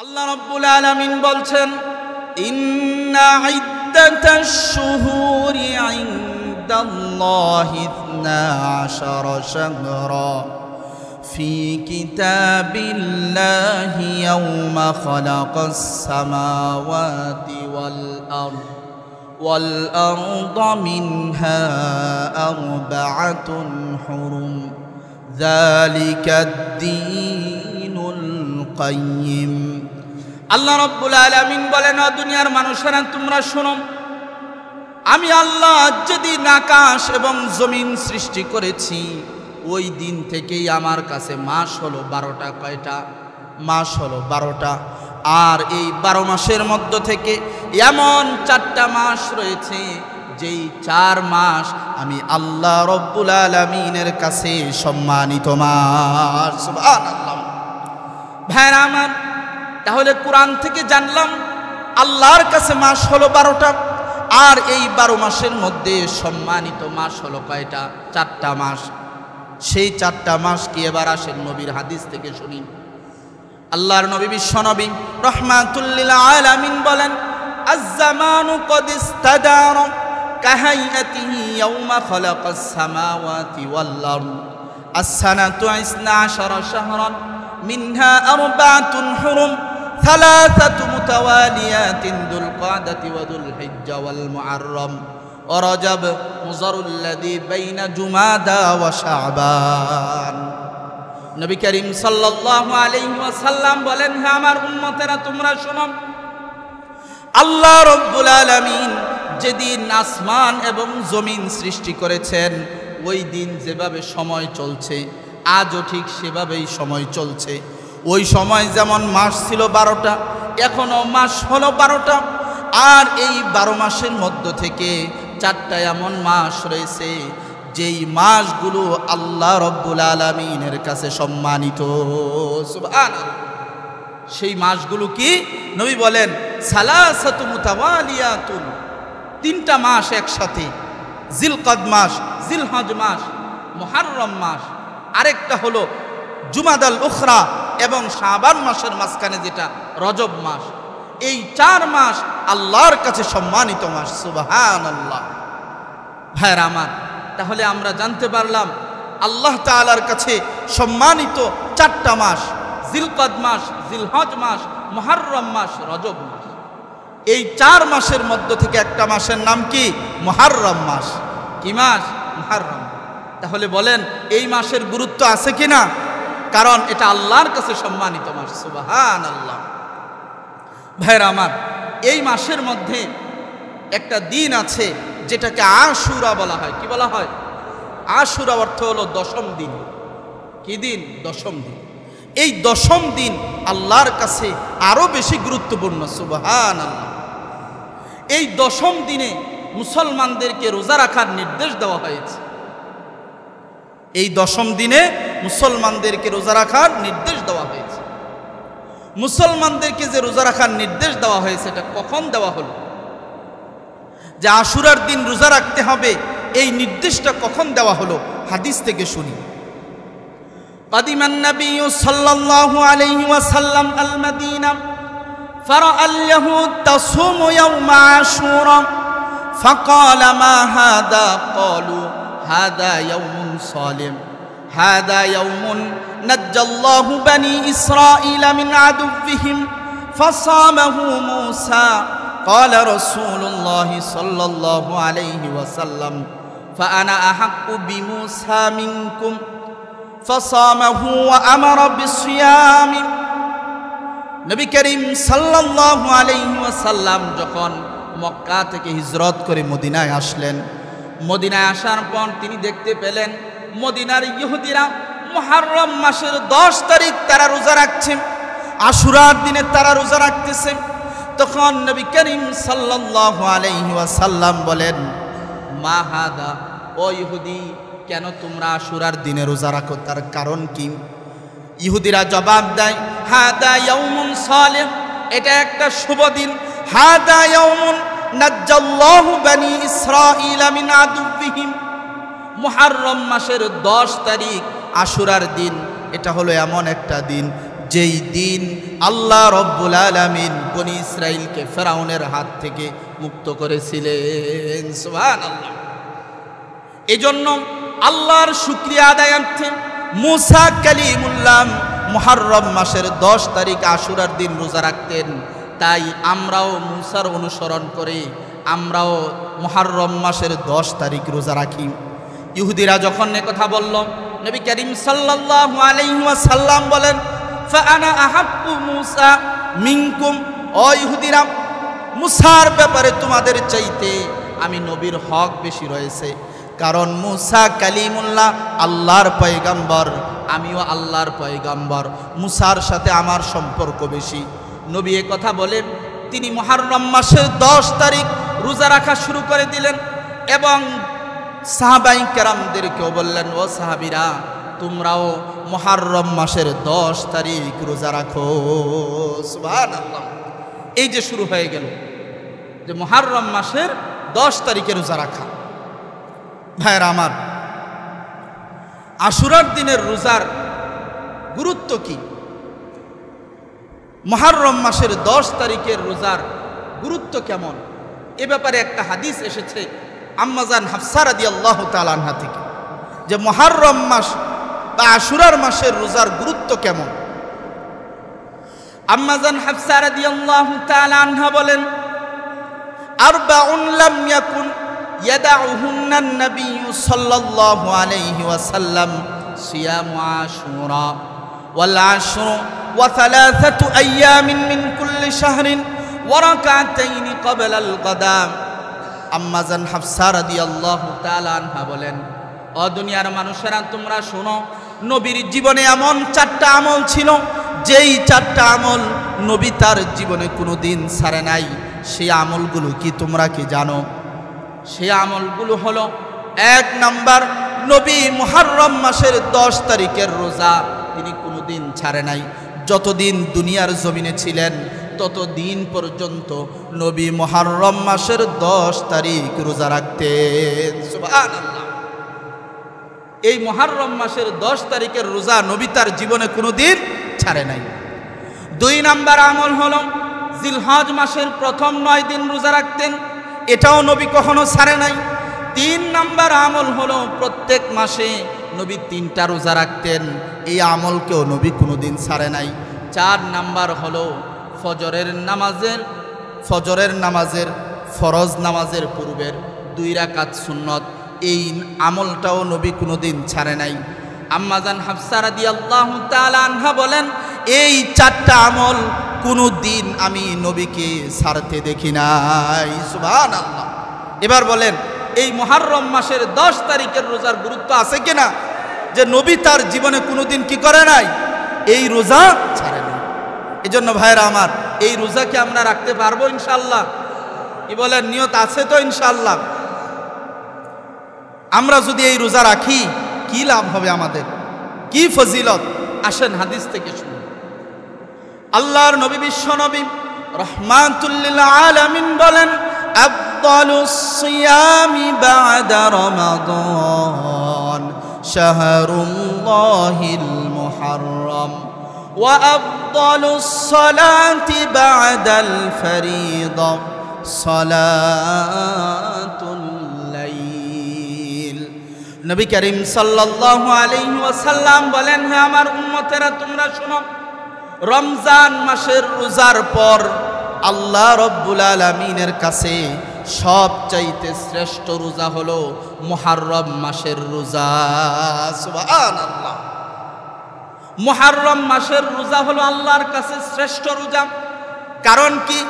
আল্লাহ রাব্বুল আলামিন বলছেন, ইন্না ইদ্দাতাশ শুহুরি ইনদাল্লাহি 12 শাহরা ফি কিতাবিল্লাহি ইয়াওমা খালাকাস সামাওয়াতি ওয়াল আরদা মিনহা আরবাআতুন হুরুম যালিকাদ-দীনুল কাইয়্যিম। আল্লাহ রাব্বুল আলামিন বলেন, দুনিয়ার মানুষেরা তোমরা শোনো, আমি আল্লাহ যেদিন আকাশ এবং জমিন সৃষ্টি করেছি ওই দিন থেকেই আমার কাছে মাস হলো 12টা। কয়টা মাস হলো? 12টা। আর এই 12 মাসের মধ্য থেকে এমন 4টা মাস রয়েছে যেই 4 মাস আমি আল্লাহ রাব্বুল আলামিনের কাছে সম্মানিত মাস। সুবহানাল্লাহ। ভাইরা আমার, তাহলে কোরআন থেকে জানলাম আল্লাহর কাছে মাস হলো 12টা, আর এই 12 মাসের মধ্যে সম্মানিত মাস হলো কয়টা? 4টা মাস। সেই 4টা মাস কি? এবার আসেন নবীর হাদিস থেকে শুনি। আল্লাহর নবী বিশ্বনবী রাহমাতুল লিল আলামিন বলেন, আয-জামানু ক্বাদ ইস্তাদারা কাহাইয়াতিহি ইয়াওমা খালাকাস সামাওয়াতি ওয়াল আরদ আস-সানাতু 12 শাহরান মিনহা আরবাআতুন হুরুম ثلاثة متواليات ذو القعدة وذو الحجة والمحرم ورجب مضر الذي بين جمادى وشعبان। নবী করিম সাল্লাল্লাহু আলাইহি ওয়াসাল্লাম বলেন, হে আমার উম্মতেরা তোমরা শোনো, আল্লাহ রাব্বুল আলামিন যেদিন আসমান এবং জমিন সৃষ্টি করেছেন ওই দিন যেভাবে সময় চলছে আজও ঠিক সেভাবেই সময় চলছে। ওই সময় যেমন মাস ছিল 12টা, এখনো মাস হলো 12টা। আর এই 12 মাসের মধ্য থেকে 4টা এমন মাস রয়েছে যেই মাসগুলো আল্লাহ রাব্বুল আলামিনের কাছে সম্মানিত। সুবহানাল্লাহ। সেই মাসগুলো কি? নবী বলেন, সালাসাতু মুতাওয়ালিয়াতুন, 3টা মাস একসাথে, জিলকদ মাস, জিলহজ মাস, মুহররম মাস, আরেকটা হলো জুমাদাল উখরা এবং শাবান মাসের মাঝখানে যেটা রজব মাস। এই 4 মাস আল্লাহর কাছে সম্মানিত মাস। সুবহানাল্লাহ। ভাইরা আমার, তাহলে আমরা জানতে পারলাম আল্লাহ তাআলার কাছে সম্মানিত 4টা মাস, জিলকদ মাস, জিলহজ মাস, মুহররম মাস, রজব মাস। এই 4 মাসের মধ্য থেকে একটা মাসের নাম কি? মুহররম মাস। কি মাস? মুহররম। তাহলে বলেন এই মাসের গুরুত্ব আছে কিনা? কারণ এটা আল্লাহর কাছে সম্মানিত মাস। সুবহানাল্লাহ। ভাইরা আমার, এই মাসের মধ্যে একটা দিন আছে যেটাকে আশুরা বলা হয়। কি বলা হয়? আশুরা অর্থ হলো 10ম দিন। কি দিন? 10ম দিন। এই 10ম দিন আল্লাহর কাছে আরো বেশি গুরুত্বপূর্ণ। সুবহানাল্লাহ। এই 10ম দিনে মুসলমানদেরকে রোজা রাখার নির্দেশ দেওয়া হয়েছে। এই 10ম দিনে মুসলমানদেরকে রোজা রাখার নির্দেশ দেওয়া হয়েছে। মুসলমানদেরকে যে রোজা রাখার নির্দেশ দেওয়া হয়েছে এটা কখন দেওয়া হলো? যে আশুরার দিন রোজা রাখতে হবে, এই নির্দেশটা কখন দেওয়া হলো? হাদিস থেকে শুনি। কাদিমান নবী সাল্লাল্লাহু আলাইহি ওয়াসাল্লাম আল মদিনা ফারা আল ইয়াহুদ তাসুমু ইয়াওমা আশুরা ফাকালা মা হাদা ক্বালু হাদা ইয়াউমুন সালিম হাদা ইয়াউমুন নাজ্জাল্লাহু বানি ইসরাঈলা মিন আদুওয়িহিম ফাসামাহু মূসা ক্বালা রাসূলুল্লাহি সাল্লাল্লাহু আলাইহি ওয়াসাল্লাম ফাআনা আহাক্কু বিমূসা মিনকুম ফাসামাহু ওয়া আমারা বিসিয়ামি। নবী করিম সাল্লাল্লাহু আলাইহি ওয়াসাল্লাম যখন মক্কা থেকে হিজরত করে মদিনায় আসলেন, মদিনায় আসার পর তিনি দেখতে পেলেন মদিনার ইহুদিরা মুহররম মাসের 10 তারিখ তারা রোজা রাখছে, আশুরার দিনে তারা রোজা রাখতেছে। তখন নবী করিম সাল্লাল্লাহু আলাইহি ওয়াসাল্লাম বলেন, মা হাদা, ও ইহুদি, কেন তোমরা আশুরার দিনে রোজা রাখো? তার কারণ কি? ইহুদিরা জবাব দেয়, হাদা ইয়াউমুন সালিম, এটা একটা শুভ দিন। হাদা ইয়াউমুন নাজ্জাল্লাহু বানি ইসরাঈলা মিন আদুওয়িহিম, মুহররম মাসের 10 তারিখ আশুরার দিন, এটা হলো এমন একটা দিন যেই দিন আল্লাহ রব্বুল আলামিন বনি ইসরাইলকে ফেরাউনের হাত থেকে মুক্ত করেছিলেন। সুবহানাল্লাহ। এজন্য আল্লাহর শুকরিয়া আদায়ার্থে মুসা কালিমুল্লাহ মুহররম মাসের 10 তারিখ আশুরার দিন রোজা রাখতেন। তাই আমরাও মুসার অনুসরণ করে আমরাও মুহররম মাসের 10 তারিখ রোজা রাখি। ইহুদিরা যখন এ কথা বলল, নবী করিম সাল্লাল্লাহু আলাইহি ওয়াসাল্লাম বলেন, ফাআনা আহাব্বু মুসা মিনকুম, ও ইহুদিরা, মুসার ব্যাপারে তোমাদের চাইতে আমি নবীর হক বেশি রয়েছে। কারণ মুসা কালিমুল্লাহ আল্লাহর পয়গম্বর, আমিও আল্লাহর পয়গম্বর, মুসার সাথে আমার সম্পর্ক বেশি। নবী এ কথা বলেন, তিনি মুহররম মাসের 10 তারিখ রোজা রাখা শুরু করে দিলেন এবং সাহাবায়ে কেরামদেরকেও বললেন, ও সাহাবীরা, তোমরাও মুহররম মাসের 10 তারিখ রোজা রাখো। সুবহানাল্লাহ। এই যে শুরু হয়ে গেল যে মুহররম মাসের 10 তারিখে রোজা রাখা। ভাইরা আমার, আশুরার দিনের রোজার গুরুত্ব কি? মুহররম মাসের 10 তারিখের রোজার গুরুত্ব কেমন, এ ব্যাপারে একটা হাদিস এসেছে আম্মাজান হাফসা রাদিয়াল্লাহু তাআলা আনহা থেকে, যে মুহররম মাস বা আশুরার মাসের রোজার গুরুত্ব কেমন। আম্মাজান হাফসা রাদিয়াল্লাহু তাআলা আনহা বলেন, আরবাউন লাম ইয়াকুন ইয়াদাউহুন্না নবিয়্যু সাল্লাল্লাহু আলাইহি ওয়াসাল্লাম, সিয়ামু আশুরা ওয়াল আশরু ওয়া থালাথাতু আইয়ামিন মিন কুল্লি শাহরিন ওয়া রাকাতাইনি ক্বাবলাল গাদাম। আম্মাজান হাফসা রাদিয়াল্লাহু তাআলা আনহা বলেন, ও দুনিয়ার মানুষেরা, তোমরা শোনো, নবীর জীবনে এমন 4টা আমল ছিল, যেই 4টা আমল নবী তার জীবনে কোনোদিন ছাড়ে নাই। সেই আমলগুলো কি তোমরা কি জানো? সেই আমলগুলো হলো, 1 নাম্বার, নবী মুহররম মাসের 10 তারিখের রোজা তিনি কোনোদিন ছাড়ে নাই। যতদিন দুনিয়ার জমিনে ছিলেন ততদিন পর্যন্ত নবী মুহররম মাসের 10 তারিখ রোজা রাখতেন। সুবহানাল্লাহ। এই মুহররম মাসের 10 তারিখের রোজা নবী তার জীবনে কোনোদিন ছাড়ে নাই। 2 নাম্বার আমল হলো জিলহজ মাসের প্রথম 9 দিন রোজা রাখতেন, এটাও নবী কখনো ছাড়ে নাই। 3 নাম্বার আমল হলো প্রত্যেক মাসে নবী 3টা রোজা রাখতেন, এই আমলকেও নবী কোনোদিন ছাড়ে নাই। 4 নাম্বার হলো ফজরের নামাজের ফরজ নামাজের পূর্বের 2 রাকাত সুন্নত, এই আমলটাও নবী কোনোদিন ছাড়ে নাই। আম্মাজান হাফসা রাদিয়াল্লাহু তাআলা আনহা বলেন, এই 4টা আমল কোনো দিন আমি নবীকে ছাড়তে দেখি নাই। সুবহানাল্লাহ। এবার বলেন, এই মুহররম মাসের 10 তারিখের রোজার গুরুত্ব আছে কিনা, যে নবী তার জীবনে কোনোদিন কি করে নাই, এই রোজা ছাড়ে নাই। এজন্য ভাইরা আমার, এই রোজাকে আমরা রাখতে পারবো ইনশাআল্লাহ? কি বলেন, নিয়ত আছে তো ইনশাআল্লাহ? আমরা যদি এই রোজা রাখি কি লাভ হবে আমাদের, কি ফজিলত? আসেন হাদিস থেকে শুনুন। আল্লাহর নবী, বিশ্ব নবী রাহমাতুল লিল আলামিন বলেন, আফদালুস সিয়ামি বা'দা রমাদান শাহরুল্লাহিল মুহররম ওয়া আফদালুস সালাতি বা'দাল ফরিদা সালাতুল লাইল। নবী করিম সাল্লাল্লাহু আলাইহি ওয়াসাল্লাম বলেন, হে আমার উম্মতেরা, তোমরা শোনো, রমজান মাসের রোজার পর আল্লাহ রব্বুল আলামিনের কাছে সবচাইতে শ্রেষ্ঠ রোজা হলো মুহররম মাসের রোজা। সুবহানাল্লাহ। মুহররম মাসের রোজা হলো আল্লাহর কাছে শ্রেষ্ঠ রোজা। কারণ কি?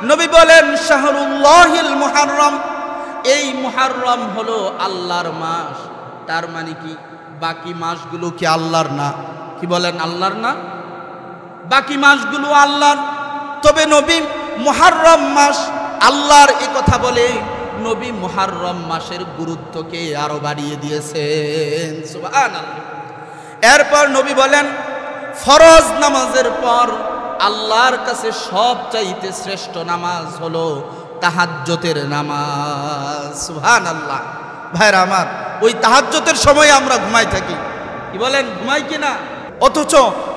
নবী বলেন, শাহরুল্লাহিল মুহররম, এই মুহররম হলো আল্লাহর মাস। তার মানে কি, বাকি মাসগুলো কি আল্লাহর না? কি বলেন, আল্লাহর না? বাকি মাসগুলো আল্লাহর। তবে নবী মুহররম মাস আল্লাহর, এই কথা বলে নবী মুহররম মাসের গুরুত্বকে আরো বাড়িয়ে দিয়েছেন। সুবহানাল্লাহ। এরপর নবী বলেন, ফরজ নামাজের পর আল্লাহর কাছে সবচাইতে শ্রেষ্ঠ নামাজ হলো তাহাজ্জুদের নামাজ। সুবহানাল্লাহ। ভাইরা আমার, ওই তাহাজ্জুদের সময় আমরা ঘুমাই থাকি। কি বলেন, ঘুমাই কিনা? অথচ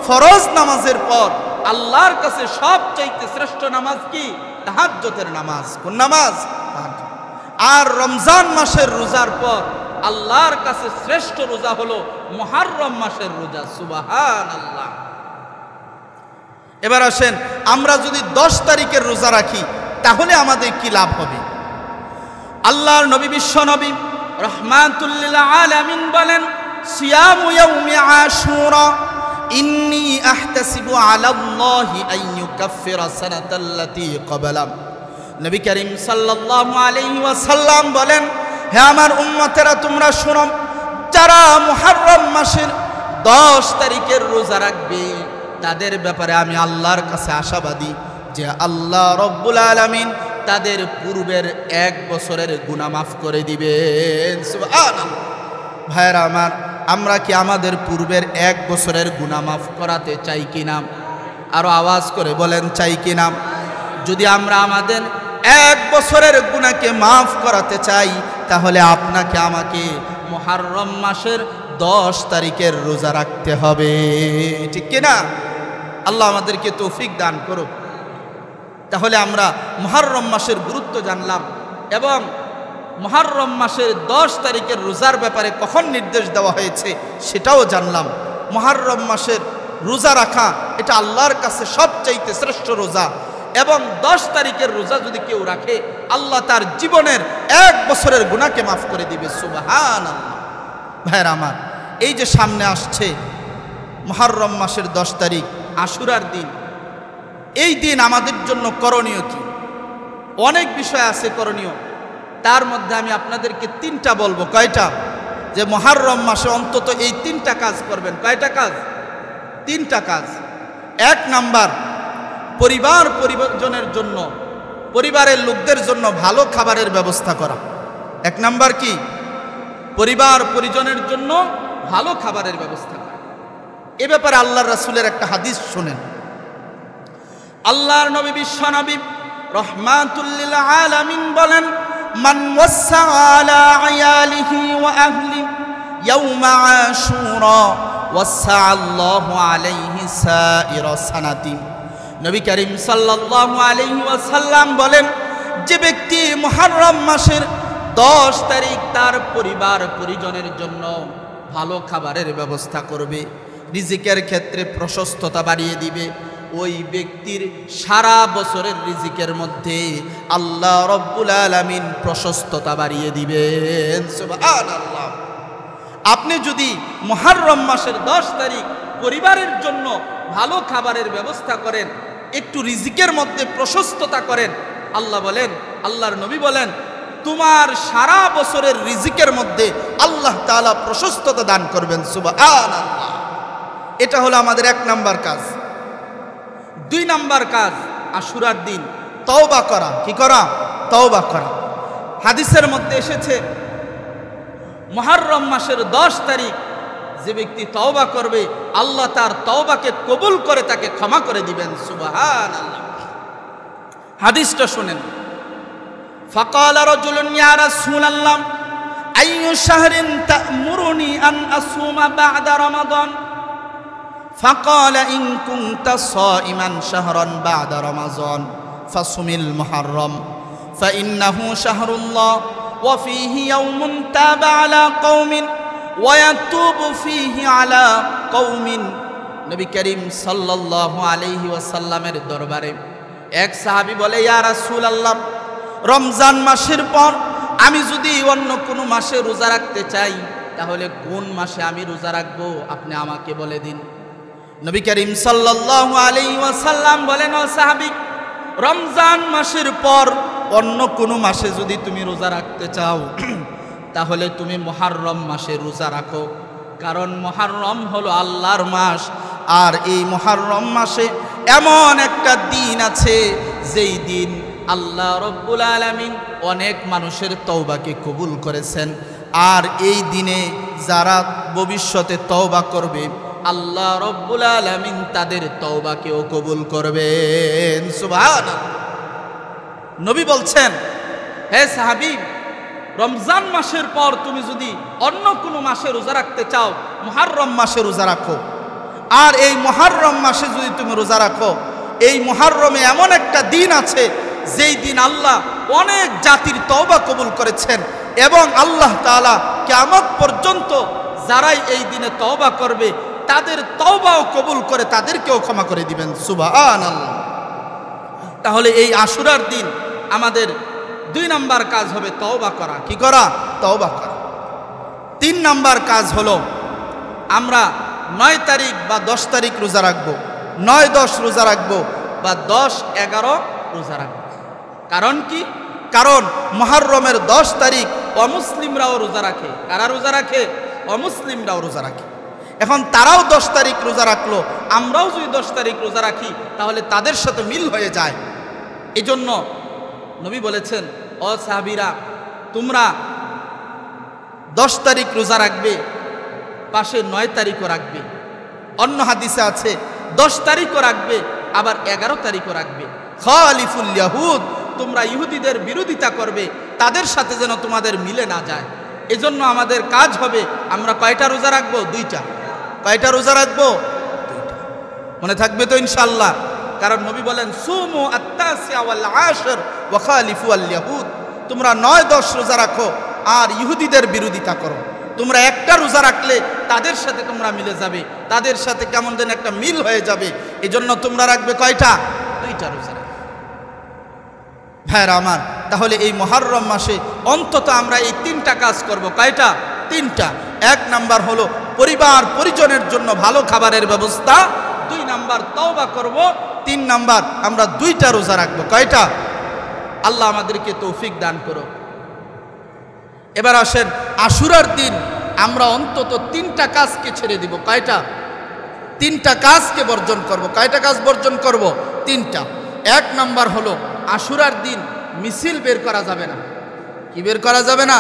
ফরজ নামাজের পর আল্লাহর কাছে সবচাইতে শ্রেষ্ঠ নামাজ কি? তাহাজ্জুদের নামাজ। কোন নামাজ? তাহাজ্জুদ। আর রমজান মাসের রোজার পর আল্লাহর কাছে শ্রেষ্ঠ রোজা হলো মুহররম মাসের রোজা। সুবহানাল্লাহ। এবার আসেন, আমরা যদি 10 তারিখের রোজা রাখি তাহলে আমাদের কি লাভ হবে? আল্লাহর নবী বিশ্ব নবী রাহমাতুল লিল আলামিন বলেন, সিয়ামু ইয়াউমি আশুরা ইন্নী আহতাসিবু আলাল্লাহি আন ইউকাফফিরা সানাতাল্লাতী ক্বাবলা। নবী করিম সাল্লাল্লাহু আলাইহি ওয়াসাল্লাম বলেন, হে আমার উম্মতেরা তোমরা শোনো, যারা মুহররম মাসের 10 তারিখের রোজা রাখবে তাদের ব্যাপারে আমি আল্লাহর কাছে আশাবাদী যে আল্লাহ রব্বুল আলামিন তাদের পূর্বের 1 বছরের গুনাহ মাফ করে দিবেন। সুবহানাল্লাহ। ভাইরা আমার, আমরা কি আমাদের পূর্বের 1 বছরের গুনাহ মাফ করাতে চাই কিনা? আরো আওয়াজ করে বলেন, চাই কিনা? যদি আমরা আমাদের 1 বছরের গুনাহকে মাফ করাতে চাই তাহলে আপনাকে আমাকে মুহররম মাসের 10 তারিখের রোজা রাখতে হবে, ঠিক কিনা? আল্লাহ আমাদেরকে তৌফিক দান করুক। তাহলে আমরা মুহররম মাসের গুরুত্ব জানলাম এবং মুহররম মাসের 10 তারিখের রোজার ব্যাপারে কখন নির্দেশ দেওয়া হয়েছে সেটাও জানলাম। মুহররম মাসের রোজা রাখা এটা আল্লাহর কাছে সবচাইতে শ্রেষ্ঠ রোজা এবং 10 তারিখের রোজা যদি কেউ রাখে আল্লাহ তার জীবনের 1 বছরের গুনাহকে মাফ করে দিবে। সুবহানাল্লাহ। ভাইরা আমার, এই যে সামনে আসছে মুহররম মাসের 10 তারিখ আশুরার দিন, এই দিন আমাদের জন্য করণীয় কি? অনেক বিষয় আছে করণীয়, তার মধ্যে আমি আপনাদেরকে 3টা বলবো। কয়টা? যে মুহররম মাসে অন্তত এই 3টা কাজ করবেন। কয়টা কাজ? 3টা কাজ। 1 নাম্বার, পরিবারের জন্য, পরিবারের লোকদের জন্য ভালো খাবারের ব্যবস্থা করা। 1 নাম্বার কি? পরিজনের জন্য ভালো খাবারের ব্যবস্থা করা। এ ব্যাপারে আল্লাহর রাসূলের একটা হাদিস শুনেন। আল্লাহর নবী বিশ্ব নবী রাহমাতুল লিল আলামিন বলেন, মান ওয়াসা আলা আয়ালিহি ওয়া আহলি ইয়াউমা আশুরা ওয়াসা আল্লাহু আলাইহি সাইরা সানাতি। নবী করিম সাল্লাল্লাহু আলাইহি ওয়াসাল্লাম বলেন, যে ব্যক্তি মুহররম মাসের 10 তারিখ তার পরিজনের জন্য ভালো খাবারের ব্যবস্থা করবে, রিজিকের ক্ষেত্রে প্রশস্ততা বাড়িয়ে দিবে, ওই ব্যক্তির সারা বছরের রিজিকের মধ্যে আল্লাহ রব্বুল আলামিন প্রশস্ততা বাড়িয়ে দিবেন। সুবহানাল্লাহ। আপনি যদি মুহররম মাসের 10 তারিখ পরিবারের জন্য ভালো খাবারের ব্যবস্থা করেন, একটু রিজিকের মধ্যে প্রশস্ততা করেন, আল্লাহ বলেন, আল্লাহর নবী বলেন, তোমার সারা বছরের রিজিকের মধ্যে আল্লাহ তাআলা প্রশস্ততা দান করবেন। সুবহানাল্লাহ। এটা হলো আমাদের 1 নাম্বার কাজ। 2 নাম্বার কাজ, আশুরার দিন তওবা করা। কি করা? তওবা করা। হাদিসের মধ্যে এসেছে মুহররম মাসের 10 তারিখ যে ব্যক্তি তওবা করবে আল্লাহ তার তওবাকে কবুল করে তাকে ক্ষমা করে দিবেন। সুবহানাল্লাহ। হাদিসটা শুনেন। ফাকালা রাজুলুন ইয়া রাসূলাল্লাহ আইয়ু শাহরিন তা'মুরুনি আন আসুমা বা'দা রমাদান? فقال إن كنت صائما شهرا بعد رمضان فصم المحرم فإنه شهر الله وفيه يوم تاب على قوم ويتوب فيه على قوم। নবী করিম সাল্লাল্লাহু আলাইহি ওয়াসাল্লামের দরবারে এক সাহাবী বলে, ইয়া রাসূলুল্লাহ, রমজান মাসের পর আমি যদি অন্য কোনো মাসে রোজা রাখতে চাই তাহলে কোন মাসে আমি রোজা রাখবো আপনি আমাকে বলে দিন। নবী করিম সাল্লাল্লাহু আলাইহি ওয়াসাল্লাম বলেন, ও সাহাবী, রমজান মাসের পর অন্য কোনো মাসে যদি তুমি রোজা রাখতে চাও তাহলে তুমি মুহররম মাসে রোজা রাখো, কারণ মুহররম হলো আল্লাহর মাস। আর এই মুহররম মাসে এমন একটা দিন আছে যেই দিন আল্লাহ রব্বুল আলামিন অনেক মানুষের তওবাকে কবুল করেছেন। আর এই দিনে যারা ভবিষ্যতে তওবা করবে আল্লাহ রব্বুল আলামিন তাদের তওবাকেও কবুল করবেন। সুবহানাল্লাহ। নবী বলছেন, হে সাহাবী, রমজান মাসের পর তুমি যদি অন্য কোনো মাসে রোজা রাখতে চাও মুহররম মাসে রোজা রাখো। আর এই মুহররম মাসে যদি তুমি রোজা রাখো, এই মুহররমে এমন একটা দিন আছে যেই দিন আল্লাহ অনেক জাতির তওবা কবুল করেছেন, এবং আল্লাহ তাআলা কিয়ামত পর্যন্ত যারাই এই দিনে তওবা করবে তাদের তওবাও কবুল করে তাদেরকেও ক্ষমা করে দিবেন। সুবহানাল্লাহ। তাহলে এই আশুরার দিন আমাদের 2 নাম্বার কাজ হবে তওবা করা। কি করা? তওবা করা। 3 নাম্বার কাজ হলো আমরা 9 তারিখ বা 10 তারিখ রোজা রাখবো, 9-10 রোজা রাখবো বা 10-11 রোজা রাখবো। কারণ কি? কারণ মুহররমের 10 তারিখ অমুসলিমরাও রোজা রাখে। কারা রোজা রাখে? অমুসলিমরাও রোজা রাখে। এখন তারাও 10 তারিখ রোজা রাখলো, আমরাও যদি 10 তারিখ রোজা রাখি তাহলে তাদের সাথে মিল হয়ে যায়। এজন্য নবী বলেছেন, ও সাহাবীরা, তোমরা 10 তারিখ রোজা রাখবে, পাশে 9 তারিখও রাখবে। অন্য হাদিসে আছে 10 তারিখও রাখবে, আবার 11 তারিখও রাখবে। খালিফুল ইয়াহুদ, তোমরা ইহুদিদের বিরোধিতা করবে, তাদের সাথে যেন তোমাদের মিলে না যায়। এজন্য আমাদের কাজ হবে আমরা কয়টা রোজা রাখবো? 2টা। কয়টা রোজা রাখবো? 2টা। মনে থাকবে তো ইনশাআল্লাহ? কারণ নবী বলেন, সুমু আত-তাসিআ ওয়াল আশর ওয়া খালিফু আল ইয়াহুদ, তোমরা 9-10 রোজা রাখো আর ইহুদিদের বিরোধিতা করো। তোমরা একটা রোজা রাখলে তাদের সাথে তোমরা মিলে যাবে, তাদের সাথে কেমন যেন একটা মিল হয়ে যাবে। এজন্য তোমরা রাখবে কয়টা? 2টা রোজা রাখবে। ভাইরা আমার, তাহলে এই মুহররম মাসে অন্তত আমরা এই 3টা কাজ করব। কয়টা? 3টা। 1 নাম্বার হলো পরিবার পরিজনের জন্য ভালো খাবারের ব্যবস্থা, 2 নাম্বার তওবা করব, 3 নাম্বার আমরা 2টা রোজা রাখবো। কয়টা? আল্লাহ আমাদেরকে তৌফিক দান করুক। এবার আসেন, আশুরার দিন আমরা অন্তত 3টা কাজকে ছেড়ে দিব। কয়টা? 3টা কাজকে বর্জন করব। কয়টা কাজ বর্জন করব? 3টা। 1 নাম্বার হলো আশুরার দিন মিছিল বের করা যাবে না। কি বের করা যাবে না?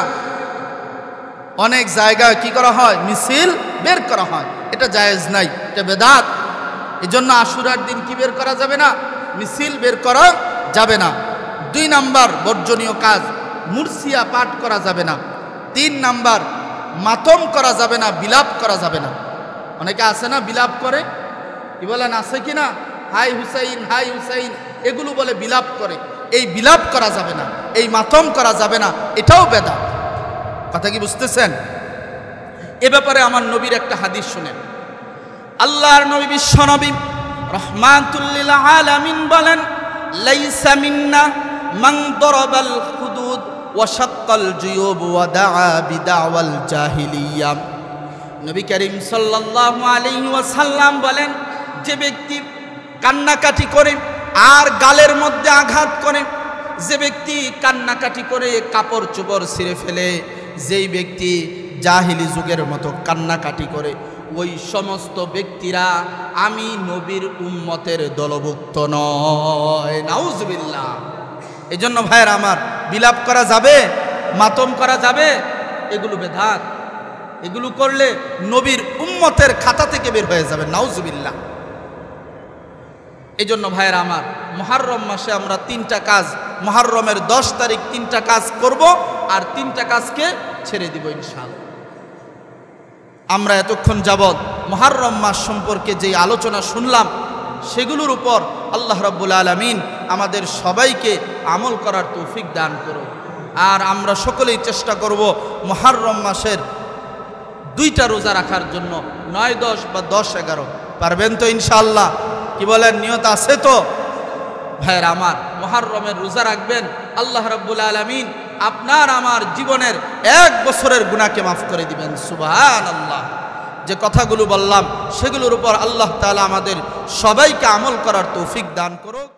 অনেক জায়গায় কি করা হয়? মিছিল বের করা হয়। এটা জায়েজ নাই, এটা বেদাত। এজন্য আশুরার দিন কি বের করা যাবে না? মিছিল বের করা যাবে না। 2 নাম্বার বর্জনীয় কাজ, মুরসিয়া পাঠ করা যাবে না। 3 নাম্বার মাতম করা যাবে না, বিলাপ করা যাবে না। অনেকে আছে না বিলাপ করে, কি বলেন, আছে কি না? হাই হুসাইন, হাই হুসাইন, এগুলো বলে বিলাপ করে। এই বিলাপ করা যাবে না, এই মাতম করা যাবে না, এটাও বেদাত। কথা কি বুঝতেছেন? এ ব্যাপারে আমার নবীর একটা হাদিস শুনেন। আল্লাহর নবী বিশ্ব নবী রাহমাতুল লিল আলামিন বলেন, লাইসা মিন্না মান দারাবাল হুদুদ ওয়া শাক্কাল জুয়ুব ওয়া দাআ বিদাওয়াল জাহিলিয়া। নবী করিম সাল্লাল্লাহু আলাইহি ওয়াসাল্লাম বলেন, যে ব্যক্তি কান্নাকাটি করে আর গালের মধ্যে আঘাত করে, যে ব্যক্তি কান্নাকাটি করে কাপড় চোপড় ছিঁড়ে ফেলে, যেই ব্যক্তি জাহিলি যুগের মতো কান্নাকাটি করে, ওই সমস্ত ব্যক্তিরা আমি নবীর উম্মতের দলভুক্ত নয়। নাউজুবিল্লাহ। এই জন্য ভাইয়ের আমার, বিলাপ করা যাবে, মাতম করা যাবে, এগুলো বেদাত। এগুলো করলে নবীর উম্মতের খাতা থেকে বের হয়ে যাবে। নাউজুবিল্লাহ। এই জন্য ভাইয়ের আমার, মুহররম মাসে আমরা 3টা কাজ, মুহররমের 10 তারিখ 3টা কাজ করব আর 3টা কাজকে ছেড়ে দিব ইনশাআল্লাহ। আমরা এতক্ষণ যাবৎ মুহররম মাস সম্পর্কে যে আলোচনা শুনলাম, সেগুলোর উপর আল্লাহ রাব্বুল আলামিন আমাদের সবাইকে আমল করার তৌফিক দান করুন। আর আমরা সকলেই চেষ্টা করব মুহররম মাসের 2টা রোজা রাখার জন্য, 9-10 বা 10-11। পারবেন তো ইনশাআল্লাহ? কি বলেন, নিয়ত আছে তো? ভাইয়ের আমার, মুহররমের রোজা রাখবেন, আল্লাহ রাব্বুল আলামিন আপনার আমার জীবনের 1 বছরের গুনাহকে মাফ করে দিবেন। সুবহানাল্লাহ। যে কথাগুলো বললাম সেগুলোর উপর আল্লাহ তাআলা আমাদের সবাইকে আমল করার তৌফিক দান করুক।